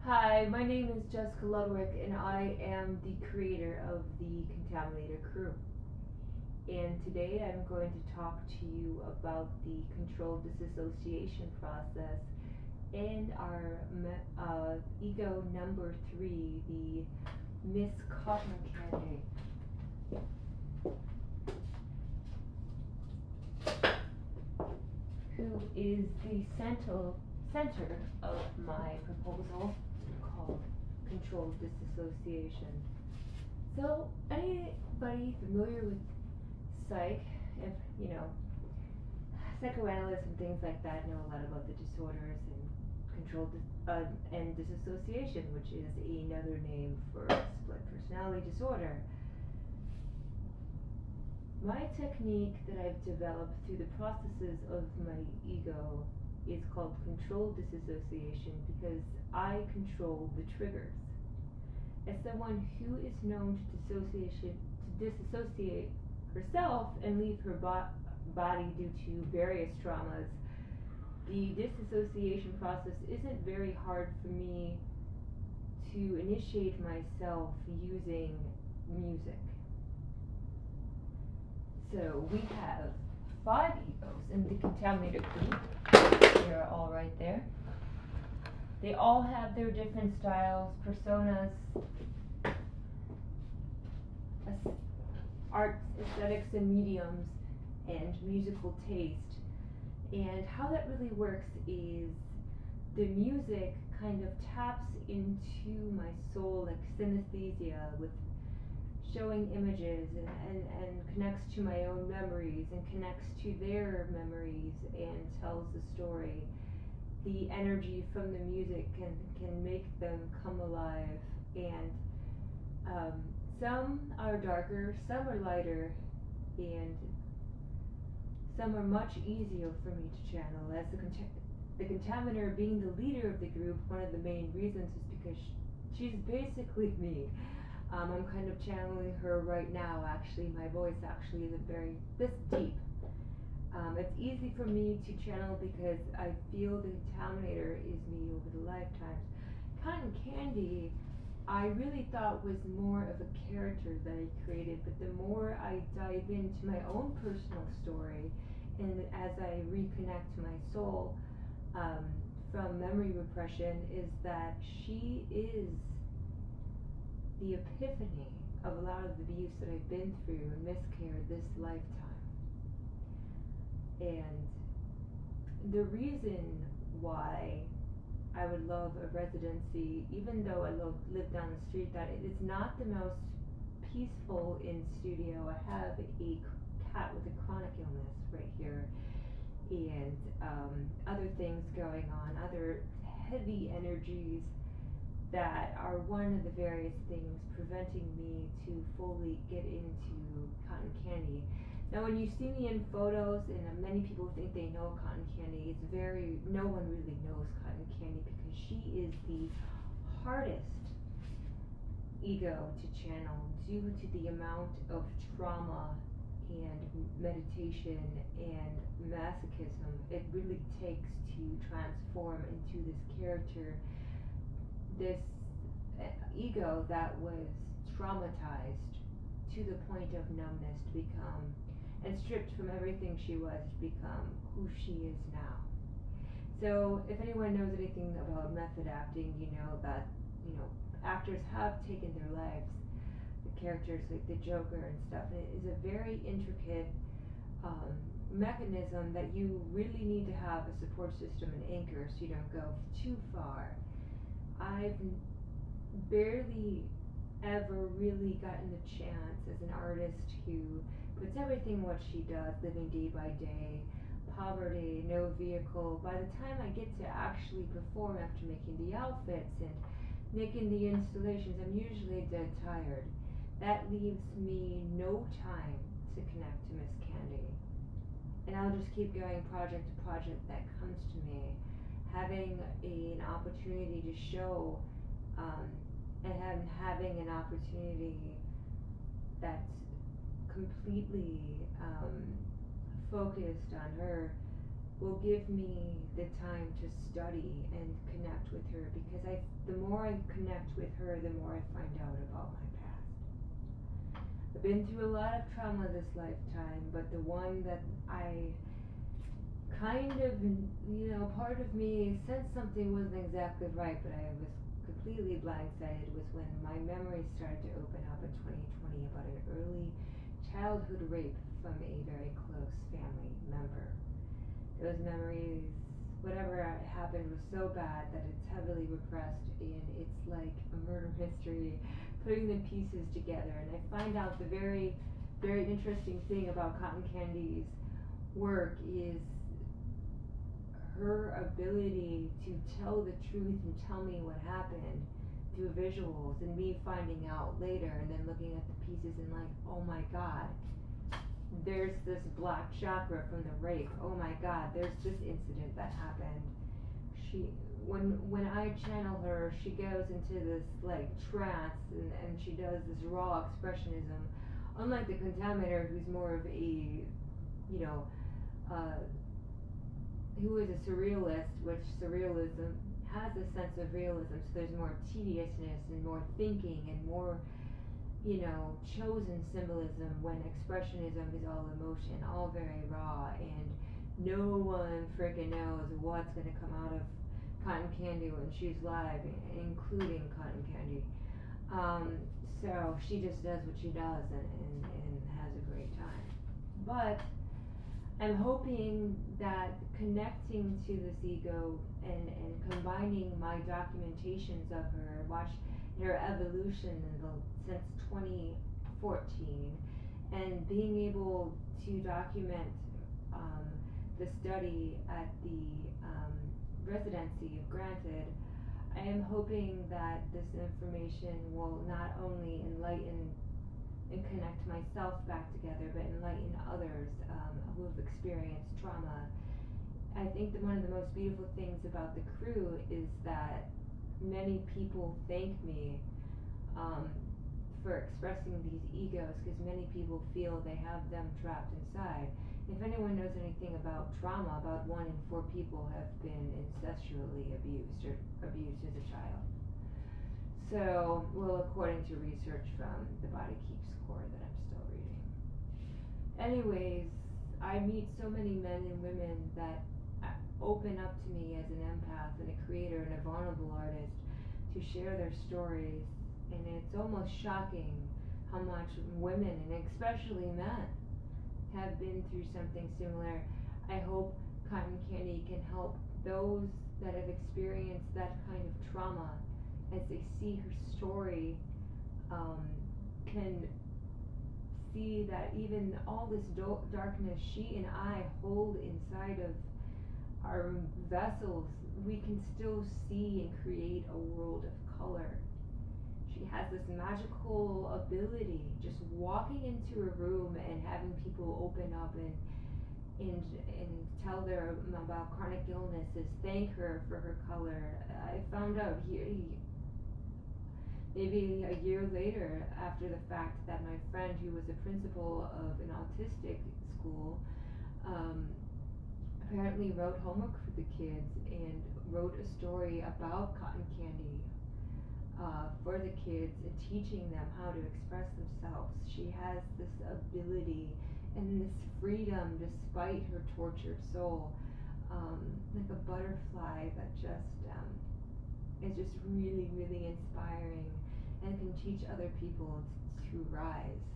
Hi, my name is Jessica Ludwig, and I am the creator of the Contaminator Crew. And today I'm going to talk to you about the controlled disassociation process and our ego number 3, the Miss Cotton Candy, who is the center of my proposal called controlled disassociation. So, anybody familiar with psych, if you know, psychoanalysts and things like that know a lot about the disorders and and disassociation, which is another name for split personality disorder. My technique that I've developed through the processes of my ego is called controlled disassociation because I control the triggers. As someone who is known to disassociate herself and leave her body due to various traumas, the disassociation process isn't very hard for me to initiate myself using music. So we have 5 egos in the Contaminator Crew. They're all right there. They all have their different styles, personas, arts, aesthetics, and mediums, and musical taste. And how that really works is the music kind of taps into my soul like synesthesia with showing images and connects to my own memories and connects to their memories and tells the story. The energy from the music can make them come alive, and some are darker, some are lighter, and some are much easier for me to channel. As the contaminator being the leader of the group, one of the main reasons is because she's basically me. I'm kind of channeling her right now. Actually, my voice actually isn't very this deep. It's easy for me to channel because I feel the contaminator is me over the lifetimes. Cotton Candy, I really thought was more of a character that I created, but the more I dive into my own personal story, and as I reconnect to my soul from memory repression, is that she is the epiphany of a lot of the abuse that I've been through and miscarried this lifetime. And the reason why I would love a residency, even though I live down the street, that it's not the most peaceful in studio. I have a cat with a chronic illness right here, and other things going on, other heavy energies that are one of the various things preventing me to fully get into Cotton Candy. Now, when you see me in photos, and many people think they know Cotton Candy, no one really knows Cotton Candy because she is the hardest ego to channel due to the amount of trauma and meditation and masochism it really takes to transform into this character, this ego that was traumatized to the point of numbness to become, and stripped from everything she was to become who she is now. So if anyone knows anything about method acting, you know that, actors have taken their lives, the characters like the Joker and stuff, and it is a very intricate mechanism that you really need to have a support system and anchor so you don't go too far. I've barely ever really gotten a chance as an artist who puts everything what she does, living day by day, poverty, no vehicle. By the time I get to actually perform after making the outfits and making the installations, I'm usually dead tired. That leaves me no time to connect to Miss Candy. And I'll just keep going project to project that comes to me, having an opportunity to show and having an opportunity that's completely focused on her will give me the time to study and connect with her, because the more I connect with her, the more I find out about my past. I've been through a lot of trauma this lifetime, but the one that I kind of, part of me sensed something wasn't exactly right, but I was completely blindsided, was when my memories started to open up in 2020 about an early childhood rape from a very close family member. Those memories, whatever happened, was so bad that it's heavily repressed, and it's like a murder mystery, putting the pieces together. And I find out the very, very interesting thing about Cotton Candy's work is her ability to tell the truth and tell me what happened through visuals, and me finding out later and then looking at the pieces and like, oh my god, there's this black chakra from the rape, oh my god, there's this incident that happened. When I channel her, she goes into this like trance, and she does this raw expressionism, unlike the Contaminator, who's more of a, who is a surrealist, which surrealism has a sense of realism, so there's more tediousness and more thinking and more, chosen symbolism, when expressionism is all emotion, all very raw, and no one freaking knows what's going to come out of Cotton Candy when she's live, including Cotton Candy. So she just does what she does and has a great time. But I'm hoping that connecting to this ego and combining my documentations of her, watch her evolution since 2014, and being able to document the study at the residency of Granted, I am hoping that this information will not only enlighten and connect myself back together, but enlighten others who have experienced trauma. I think that one of the most beautiful things about the crew is that many people thank me for expressing these egos, because many people feel they have them trapped inside. If anyone knows anything about trauma, about 1 in 4 people have been incestually abused or abused as a child. So, well, according to research from the Body Keeps Score that I'm still reading. Anyways, I meet so many men and women that open up to me as an empath and a creator and a vulnerable artist to share their stories, and it's almost shocking how much women, and especially men, have been through something similar. I hope Cotton Candy can help those that have experienced that kind of trauma, as they see her story, can see that even all this darkness she and I hold inside of our vessels, we can still see and create a world of color. She has this magical ability, just walking into a room and having people open up and tell them about chronic illnesses, thank her for her color. I found out here, maybe a year later after the fact, that my friend, who was a principal of an autistic school, apparently wrote homework for the kids and wrote a story about Cotton Candy for the kids, and teaching them how to express themselves. She has this ability and this freedom despite her tortured soul, like a butterfly that just is just really, really inspiring, and can teach other people to rise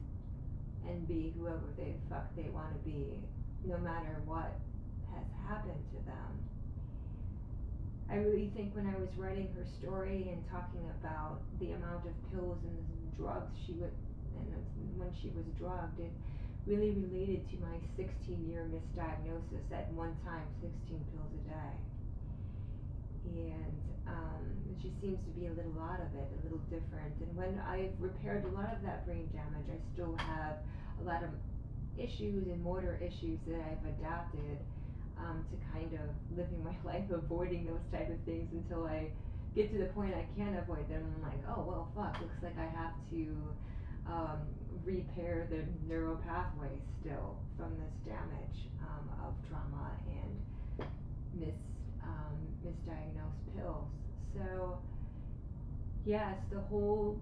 and be whoever the fuck they want to be, no matter what has happened to them. I really think when I was writing her story and talking about the amount of pills and drugs and when she was drugged, it really related to my 16-year misdiagnosis. At one time, 16 pills a day. And she seems to be a little out of it, a little different. And when I've repaired a lot of that brain damage, I still have a lot of issues and motor issues that I've adapted to kind of living my life avoiding those type of things until I get to the point I can't avoid them. I'm like, oh well, fuck, looks like I have to repair the neural pathway still from this damage of trauma, and misdiagnosed pills. So yes, the whole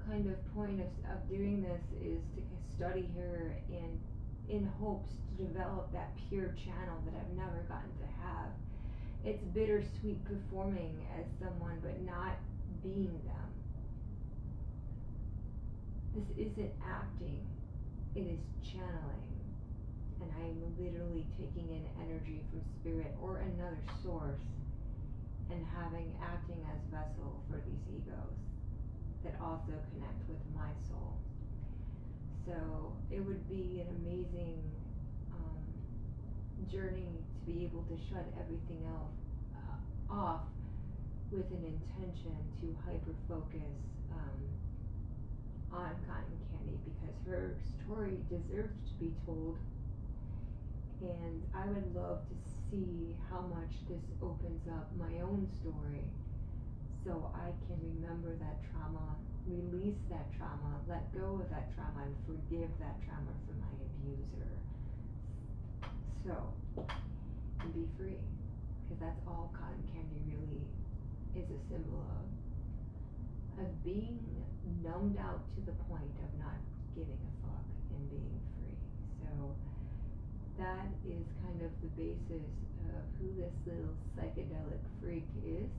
kind of point of doing this is to study her and in hopes to develop that pure channel that I've never gotten to have. It's bittersweet performing as someone but not being them. This isn't acting, it is channeling. And I am literally taking in energy from spirit or another source and acting as vessel for these egos that also connect with my soul. So it would be an amazing journey to be able to shut everything else off with an intention to hyper focus on Cotton Candy, because her story deserves to be told, and I would love to see how much this opens up my own story so I can remember that trauma, release that trauma, let go of that trauma, and forgive that trauma from my abuser. So, and be free, because that's all Cotton Candy really is a symbol of being numbed out to the point of not giving a fuck and being free. So that is kind of the basis of who this little psychedelic freak is,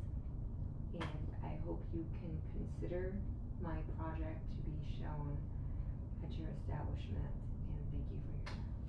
and I hope you can consider my project to be shown at your establishment, and thank you for